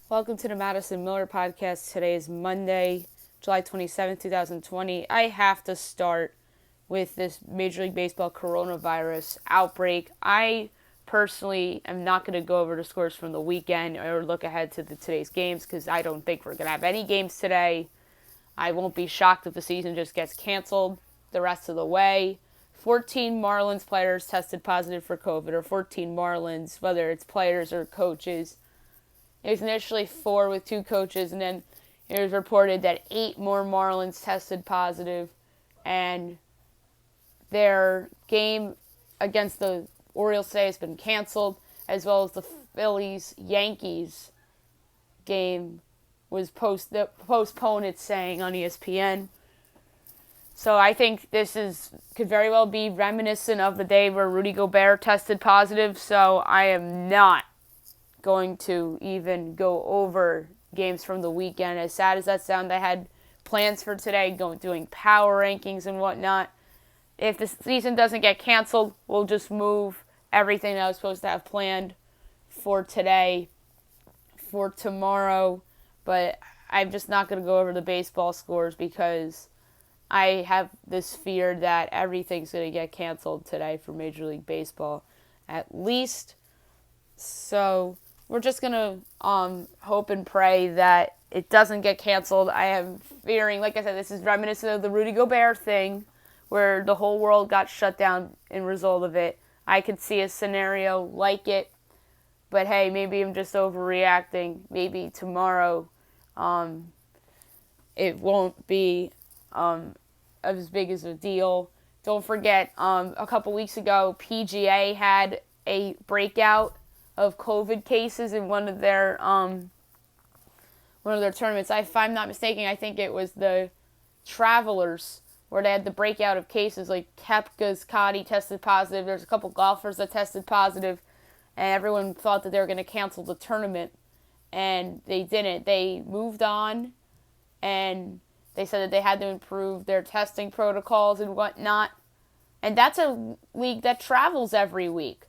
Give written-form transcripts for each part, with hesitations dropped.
Welcome to the Madison Miller Podcast. Today is Monday, July 27th, 2020. I have to start with this Major League Baseball coronavirus outbreak. I personally am not going to go over the scores from the weekend or look ahead to today's games because I don't think we're going to have any games today. I won't be shocked if the season just gets canceled the rest of the way. 14 Marlins players tested positive for COVID, or 14 Marlins, whether it's players or coaches. It was initially 4 with 2 coaches, and then it was reported that 8 more Marlins tested positive, and their game against the Orioles today has been canceled, as well as the Phillies-Yankees game was postponed, it's saying on ESPN. So I think this could very well be reminiscent of the day where Rudy Gobert tested positive, so I am not going to even go over games from the weekend. As sad as that sounds, I had plans for today, doing power rankings and whatnot. If the season doesn't get canceled, we'll just move everything that I was supposed to have planned for today for tomorrow. But I'm just not going to go over the baseball scores because I have this fear that everything's going to get canceled today for Major League Baseball, at least. So we're just going to hope and pray that it doesn't get canceled. I am fearing, like I said, this is reminiscent of the Rudy Gobert thing where the whole world got shut down in result of it. I could see a scenario like it, but hey, maybe I'm just overreacting. Maybe tomorrow it won't be as big as a deal. Don't forget, a couple weeks ago, PGA had a breakout of COVID cases in one of their tournaments. If I'm not mistaken, I think it was the Travelers where they had the breakout of cases. Like Koepka's caddy tested positive. There's a couple golfers that tested positive, and everyone thought that they were going to cancel the tournament, and they didn't. They moved on, and they said that they had to improve their testing protocols and whatnot. And that's a league that travels every week.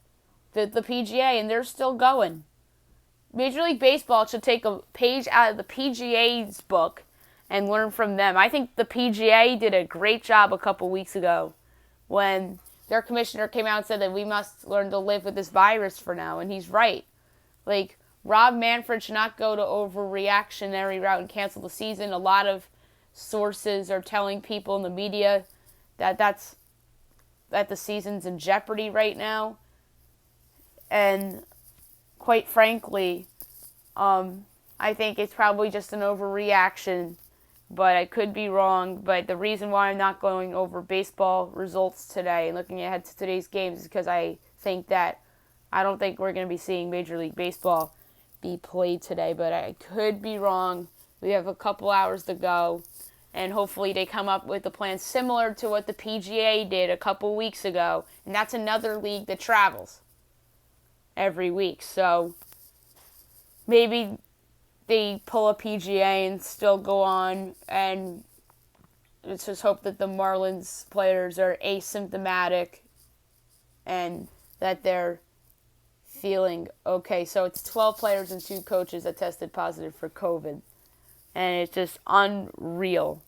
The PGA, and they're still going. Major League Baseball should take a page out of the PGA's book and learn from them. I think the PGA did a great job a couple weeks ago when their commissioner came out and said that we must learn to live with this virus for now, and he's right. Like, Rob Manfred should not go to overreactionary route and cancel the season. A lot of sources are telling people in the media that the season's in jeopardy right now. And quite frankly, I think it's probably just an overreaction, but I could be wrong. But the reason why I'm not going over baseball results today and looking ahead to today's games is because I don't think we're going to be seeing Major League Baseball be played today, but I could be wrong. We have a couple hours to go, and hopefully they come up with a plan similar to what the PGA did a couple weeks ago, and that's another league that travels every week. So maybe they pull a PGA and still go on, and let's just hope that the Marlins players are asymptomatic and that they're feeling okay. So it's 12 players and 2 coaches that tested positive for COVID, and it's just unreal.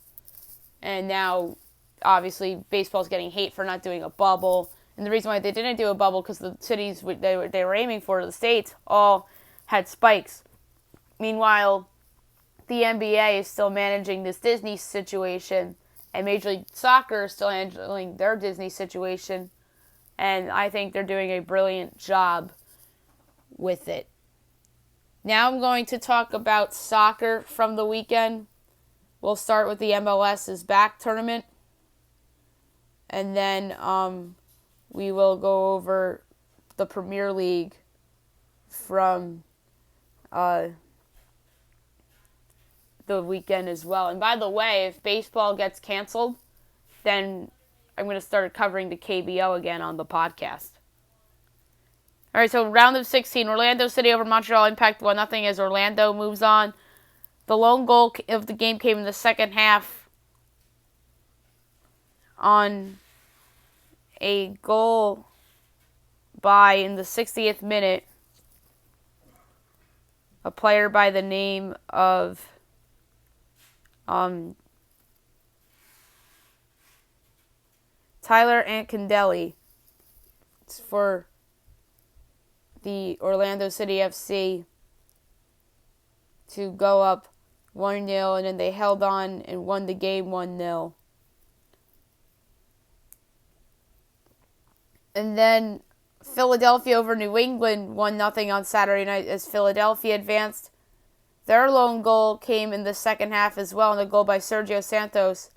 And now obviously baseball's getting hate for not doing a bubble. And the reason why they didn't do a bubble because the cities they were aiming for, the states, all had spikes. Meanwhile, the NBA is still managing this Disney situation, and Major League Soccer is still handling their Disney situation. And I think they're doing a brilliant job with it. Now I'm going to talk about soccer from the weekend. We'll start with the MLS's back tournament, and then we will go over the Premier League from the weekend as well. And by the way, if baseball gets canceled, then I'm going to start covering the KBO again on the podcast. All right, so round of 16, Orlando City over Montreal, Impact 1-0 as Orlando moves on. The lone goal of the game came in the second half on a goal by in the 60th minute a player by the name of Tyler Ancandelli for the Orlando City FC to go up 1-0, and then they held on and won the game 1-0. And then Philadelphia over New England 1-0 on Saturday night as Philadelphia advanced. Their lone goal came in the second half as well, and a goal by Sergio Santos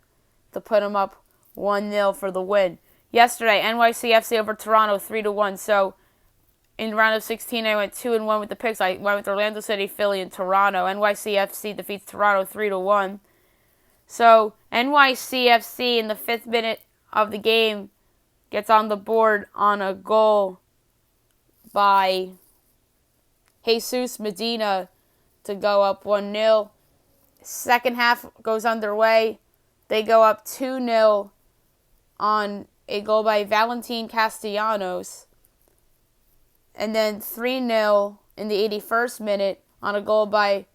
to put them up 1-0 for the win. Yesterday, NYCFC over Toronto 3-1. So in round of 16, I went 2-1 with the picks. I went with Orlando City, Philly, and Toronto. NYCFC defeats Toronto 3-1. So NYCFC in the 5th minute of the game gets on the board on a goal by Jesus Medina to go up 1-0. Second half goes underway. They go up 2-0 on a goal by Valentin Castellanos. And then 3-0 in the 81st minute on a goal by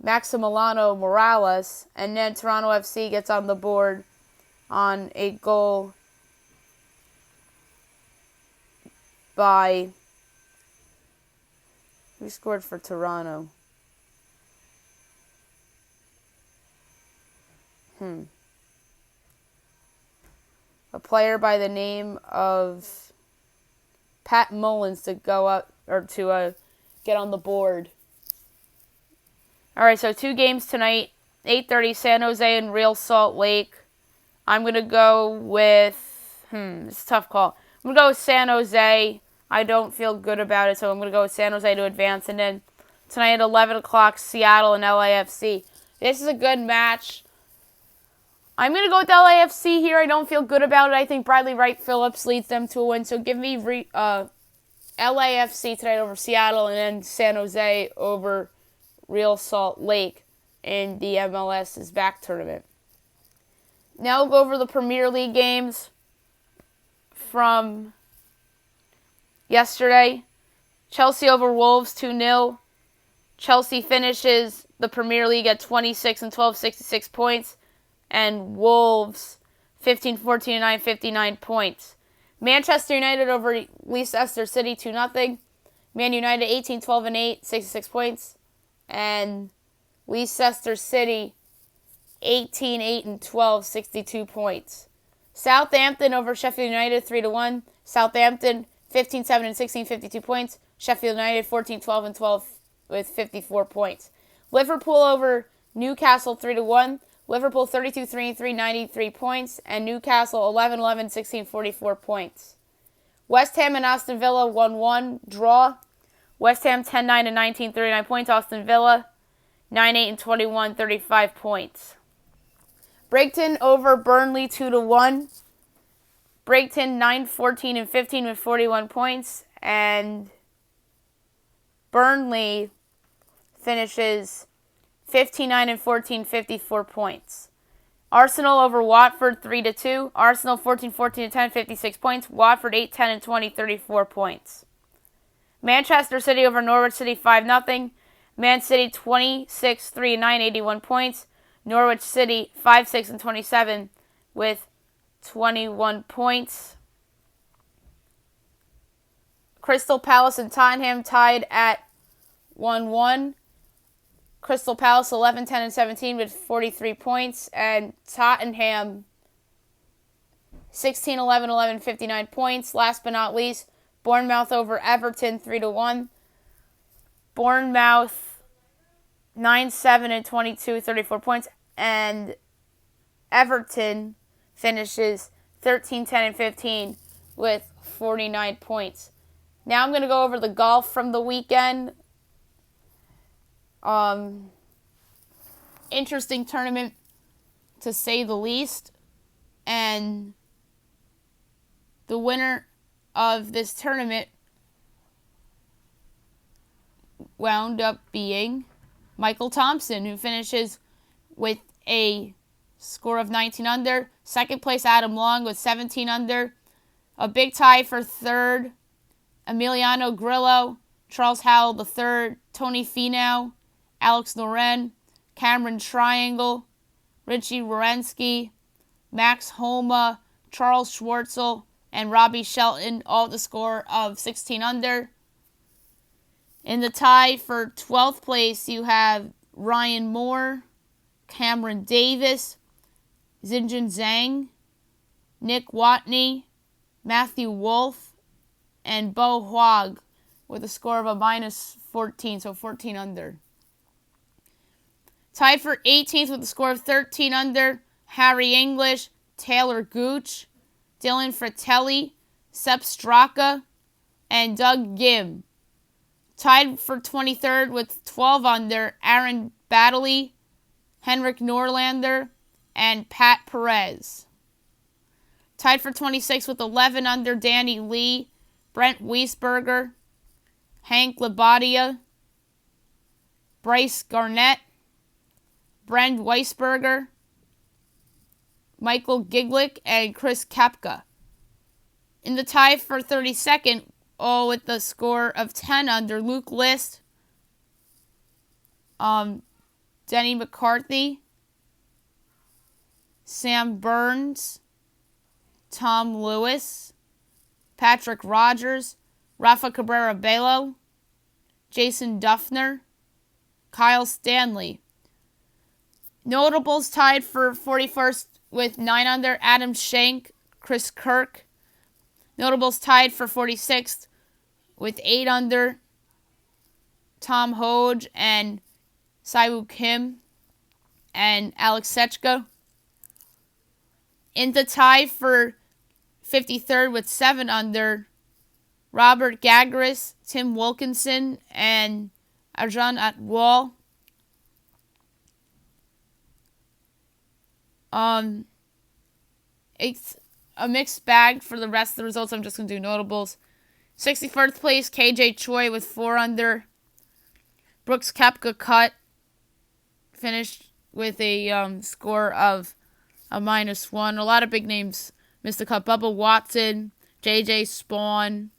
Maximiliano Morales. And then Toronto FC gets on the board on a goal by... Who scored for Toronto? A player by the name of Pat Mullins to go up or to get on the board. All right, so 2 games tonight. 8:30 San Jose and Real Salt Lake. I'm gonna go with it's a tough call. I'm gonna go with San Jose. I don't feel good about it, so I'm gonna go with San Jose to advance. And then tonight at 11 o'clock, Seattle and LAFC. This is a good match. I'm going to go with LAFC here. I don't feel good about it. I think Bradley Wright Phillips leads them to a win. So give me LAFC tonight over Seattle, and then San Jose over Real Salt Lake in the MLS's back tournament. Now we'll go over the Premier League games from yesterday. Chelsea over Wolves 2-0. Chelsea finishes the Premier League at 26-12, 66 points. And Wolves 15-14-9, 59 points. Manchester United over Leicester City 2-0. Man United 18-12-8, 66 points. And Leicester City 18-8-12, 62 points. Southampton over Sheffield United 3-1. Southampton 15-7-16, 52 points. Sheffield United 14-12-12 with 54 points. Liverpool over Newcastle 3-1. Liverpool 32-3-3, 93 points, and Newcastle 11-11, 16, 44 points. West Ham and Aston Villa 1-1 draw. West Ham 10-9-19, 39 points. Aston Villa 9-8-21, 35 points. Brighton over Burnley 2-1. Brighton 9-14-15 with 41 points, and Burnley finishes 59-14, 54 points. Arsenal over Watford 3-2. Arsenal 14-10, 56 points. Watford 8-10-20, 34 points. Manchester City over Norwich City 5-0. Man City 26-3-9, 81 points. Norwich City 5-6-27 with 21 points. Crystal Palace and Tottenham tied at 1-1. Crystal Palace 11-10-17 with 43 points, and Tottenham 16-11-11, 59 points. Last but not least, Bournemouth over Everton 3-1. Bournemouth 9-7-22, 34 points, and Everton finishes 13-10-15 with 49 points. Now I'm going to go over the golf from the weekend. Interesting tournament, to say the least. And the winner of this tournament wound up being Michael Thompson, who finishes with a score of 19 under. Second place, Adam Long with 17 under. A big tie for third, Emiliano Grillo, Charles Howell III, Tony Finau, Alex Noren, Cameron Triangle, Richie Wierenski, Max Homa, Charles Schwartzel, and Robbie Shelton, all with a score of 16 under. In the tie for 12th place, you have Ryan Moore, Cameron Davis, Xinjun Zhang, Nick Watney, Matthew Wolf, and Bo Huag with a score of a minus 14, so 14 under. Tied for 18th with a score of 13 under, Harry English, Taylor Gooch, Dylan Fratelli, Sepp Straka, and Doug Gim. Tied for 23rd with 12 under, Aaron Baddeley, Henrik Norlander, and Pat Perez. Tied for 26th with 11 under, Danny Lee, Brent Wiesberger, Hank Labadia, Bryce Garnett, Brent Weisberger, Michael Giglick, and Chris Koepka. In the tie for 32nd, all with the score of 10 under, Luke List, Denny McCarthy, Sam Burns, Tom Lewis, Patrick Rogers, Rafa Cabrera Bello, Jason Duffner, Kyle Stanley. Notables tied for 41st with 9 under, Adam Schenk, Chris Kirk. Notables tied for 46th with 8 under, Tom Hoge and Siwoo Kim and Alex Sechka. In the tie for 53rd with 7 under, Robert Gagaris, Tim Wilkinson, and Arjun Atwal. It's a mixed bag for the rest of the results. I'm just going to do notables. 61st place, KJ Choi with 4 under. Brooks Koepka cut. Finished with a score of a -1. A lot of big names missed the cut. Bubba Watson, JJ Spawn,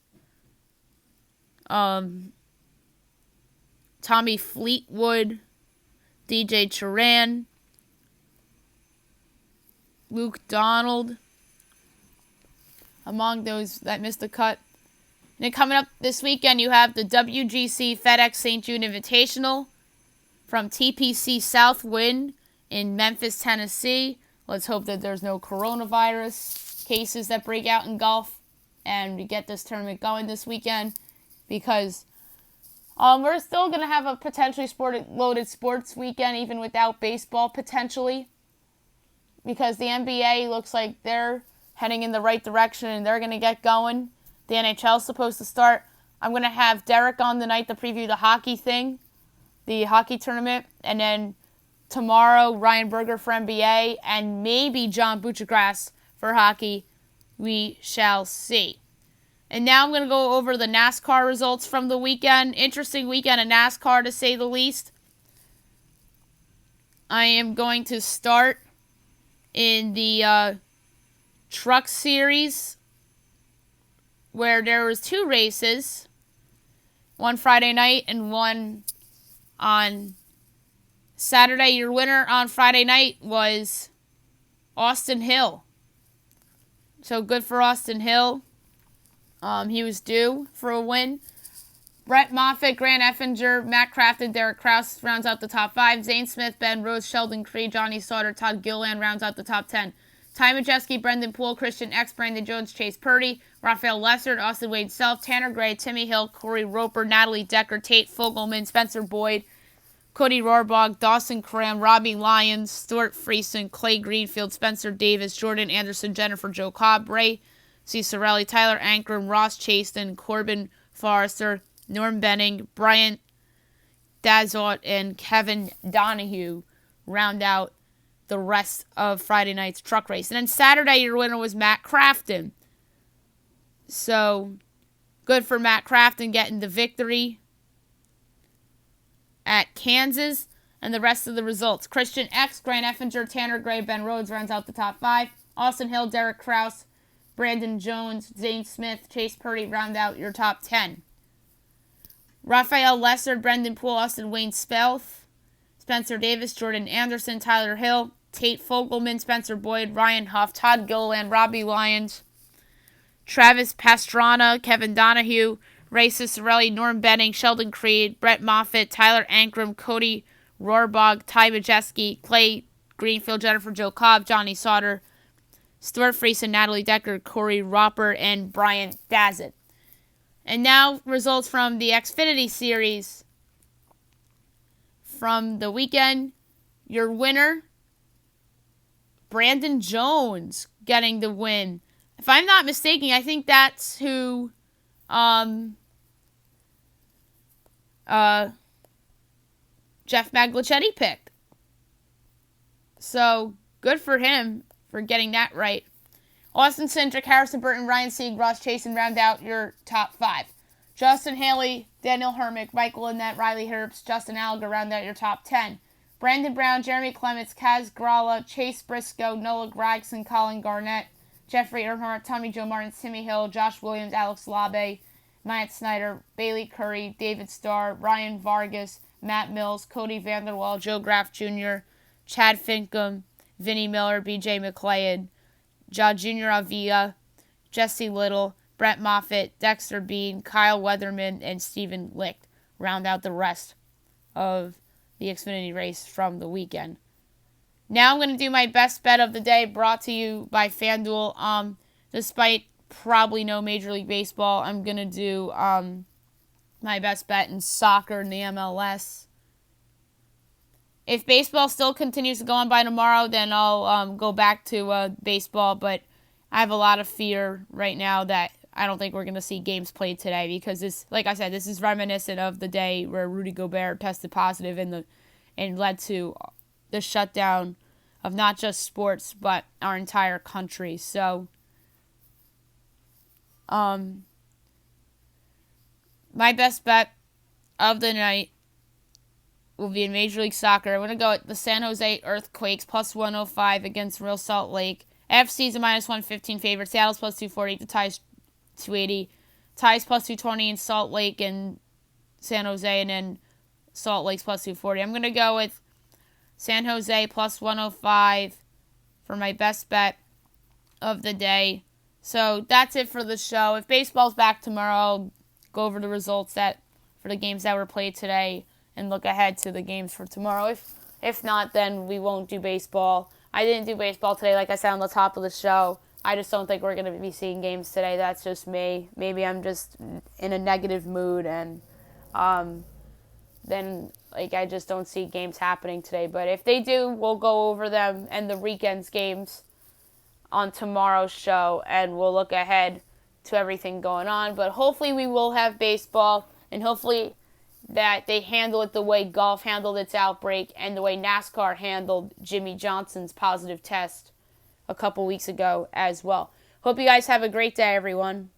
Tommy Fleetwood, DJ Turan, Luke Donald, among those that missed the cut. And then coming up this weekend, you have the WGC FedEx St. Jude Invitational from TPC Southwind in Memphis, Tennessee. Let's hope that there's no coronavirus cases that break out in golf and we get this tournament going this weekend, because we're still going to have a potentially loaded sports weekend even without baseball potentially, because the NBA looks like they're heading in the right direction and they're going to get going. The NHL is supposed to start. I'm going to have Derek on tonight to preview the hockey thing, the hockey tournament, and then tomorrow Ryan Berger for NBA and maybe John Buccigross for hockey. We shall see. And now I'm going to go over the NASCAR results from the weekend. Interesting weekend of NASCAR, to say the least. I am going to start in the Truck Series, where there was 2 races, one Friday night and one on Saturday. Your winner on Friday night was Austin Hill. So good for Austin Hill. He was due for a win. Brett Moffitt, Grant Effinger, Matt Crafton, Derek Kraus rounds out the top 5. Zane Smith, Ben Rose, Sheldon Creed, Johnny Sauter, Todd Gilliland rounds out the top 10. Ty Majeski, Brendan Poole, Christian X, Brandon Jones, Chase Purdy, Raphael Lessard, Austin Wade Self, Tanner Gray, Timmy Hill, Corey Roper, Natalie Decker, Tate Fogelman, Spencer Boyd, Cody Rohrbach, Dawson Cram, Robbie Lyons, Stuart Friesen, Clay Greenfield, Spencer Davis, Jordan Anderson, Jennifer Jo Cobb, Ray C. Sorelli, Tyler Ankrum, Ross Chaston, Corbin Forrester, Norm Benning, Bryant Dazot, and Kevin Donahue round out the rest of Friday night's truck race. And then Saturday, your winner was Matt Crafton. So, good for Matt Crafton getting the victory at Kansas. And the rest of the results: Christian X, Grant Effinger, Tanner Gray, Ben Rhodes rounds out the top 5. Austin Hill, Derek Kraus, Brandon Jones, Zane Smith, Chase Purdy round out your top 10. Raphael Lesser, Brendan Poole, Austin Wayne Spelth, Spencer Davis, Jordan Anderson, Tyler Hill, Tate Fogelman, Spencer Boyd, Ryan Huff, Todd Gilliland, Robbie Lyons, Travis Pastrana, Kevin Donahue, Ray Cicerelli, Norm Benning, Sheldon Creed, Brett Moffitt, Tyler Ankrum, Cody Rohrbach, Ty Majeski, Clay Greenfield, Jennifer Joe Cobb, Johnny Sauter, Stuart Friesen, Natalie Decker, Corey Roper, and Brian Dazzett. And now results from the Xfinity Series from the weekend. Your winner, Brandon Jones, getting the win. If I'm not mistaken, I think that's who Jeff Maglicetti picked. So, good for him for getting that right. Austin Cindric, Harrison Burton, Ryan Sieg, Ross Chastain round out your top 5. Justin Haley, Daniel Hermick, Michael Annett, Riley Herbst, Justin Allgaier round out your top 10. Brandon Brown, Jeremy Clements, Kaz Gralla, Chase Briscoe, Noah Gragson, Colin Garnett, Jeffrey Earnhardt, Tommy Joe Martin, Timmy Hill, Josh Williams, Alex Labe, Matt Snyder, Bailey Curry, David Starr, Ryan Vargas, Matt Mills, Cody Vanderwall, Joe Graff Jr., Chad Finkham, Vinnie Miller, BJ McLeod, Junior Avila, Jesse Little, Brett Moffitt, Dexter Bean, Kyle Weatherman, and Stephen Licht round out the rest of the Xfinity race from the weekend. Now I'm going to do my best bet of the day, brought to you by FanDuel. Despite probably no Major League Baseball, I'm going to do my best bet in soccer in the MLS. If baseball still continues to go on by tomorrow, then I'll go back to baseball. But I have a lot of fear right now that I don't think we're going to see games played today because this, like I said, this is reminiscent of the day where Rudy Gobert tested positive and led to the shutdown of not just sports but our entire country. So, my best bet of the night will be in Major League Soccer. I'm going to go with the San Jose Earthquakes plus 105 against Real Salt Lake. FC's a minus 115 favorite. Seattle's plus 240. The Ties 280. Ties plus 220 in Salt Lake and San Jose, and then Salt Lake's plus 240. I'm going to go with San Jose plus 105 for my best bet of the day. So that's it for the show. If baseball's back tomorrow, I'll go over the results for the games that were played today and look ahead to the games for tomorrow. If not, then we won't do baseball. I didn't do baseball today, like I said on the top of the show. I just don't think we're going to be seeing games today. That's just me. Maybe I'm just in a negative mood, and then I just don't see games happening today. But if they do, we'll go over them and the weekend's games on tomorrow's show, and we'll look ahead to everything going on. But hopefully we will have baseball, and hopefully that they handle it the way golf handled its outbreak and the way NASCAR handled Jimmy Johnson's positive test a couple weeks ago as well. Hope you guys have a great day, everyone.